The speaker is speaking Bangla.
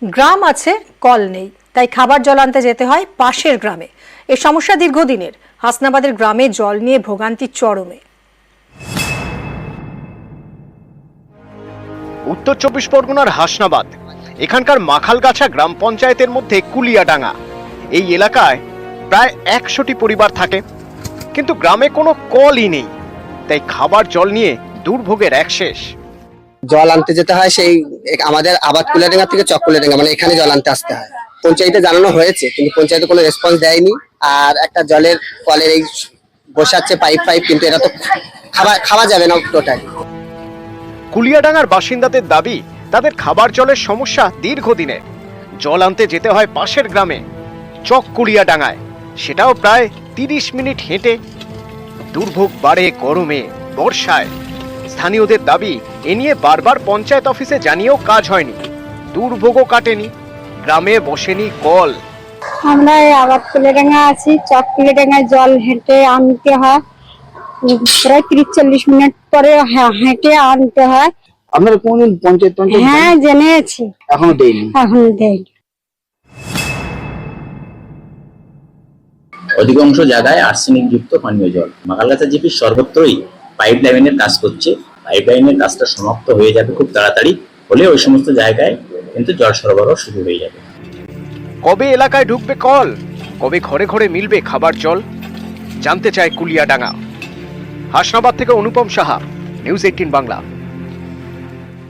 গ্রাম আছে, কল নেই, তাই খাবার জল আনতে যেতে হয় পাশের গ্রামে। এই সমস্যা দীর্ঘদিনের। হাসনাবাদের গ্রামে জল নিয়ে ভোগান্তি চরমে। উত্তর 24 পরগনার হাসনাবাদ, এখানকার মাখালগাছা গ্রাম পঞ্চায়েতের মধ্যে কুলিয়াডাঙ্গা। এই এলাকায় প্রায় 100টি পরিবার থাকে, কিন্তু গ্রামে কোনো কলই নেই, তাই খাবার জল নিয়ে দুর্ভোগের এক শেষ। জল আনতে যেতে হয় সেই আমাদের আবাদ কুলিয়াডাঙ্গা থেকে চক কুলিয়াডাঙ্গা, মানে এখানে জল আনতে আসতে হয়। পঞ্চায়েতে জানানো হয়েছে, কিন্তু পঞ্চায়েতে কোনো রেসপন্স দেয়নি। আর একটা জলের কলের এই বসাচ্ছে পাইপ, কিন্তু এটা তো খাওয়া যাবে না টোটাল। কুলিয়াডাঙ্গার বাসিন্দাদের দাবি, তাদের খাবার জলের সমস্যা দীর্ঘদিনের। জল আনতে যেতে হয় পাশের গ্রামে চক কুলিয়াডাঙ্গায়, সেটাও প্রায় 30 মিনিট হেঁটে। দুর্ভোগ বাড়ে গরমে, বর্ষায়। স্থানীয়দের দাবি, এ নিয়ে বারবার পঞ্চায়েত অফিসে জানিয়েও কাজ হয়নি, দুর্ভোগও কাটেনি, গ্রামে বসেনি কল। আমরা আবাদ কুলিয়াডাঙ্গা আছি, চক কুলিয়াডাঙ্গায় জল হেঁটে আনতে হয়, প্রায় 30-40 মিনিট পরে হেঁটে আনতে হয়। আপনারা কোনদিন পঞ্চায়েত? হ্যাঁ, জেনেছি, এখনো দেয়নি। অধিকাংশ জায়গায় আর্সেনিক যুক্ত পানীয় জল। মাখালগাছা জিপির সর্বত্রই পাইপ লাইনের কাজ করছে। পাইপ লাইনের কাজটা সমাপ্ত হয়ে যাবে খুব তাড়াতাড়ি, হলে ওই সমস্ত জায়গায় কিন্তু জল সরবরাহ শুরু হয়ে যাবে। কবে এলাকায় ঢুকবে কল, কবে ঘরে ঘরে মিলবে খাবার জল, জানতে চায় কুলিয়াডাঙ্গা। হাসনাবাদ থেকে অনুপম সাহা, নিউজ 18 বাংলা।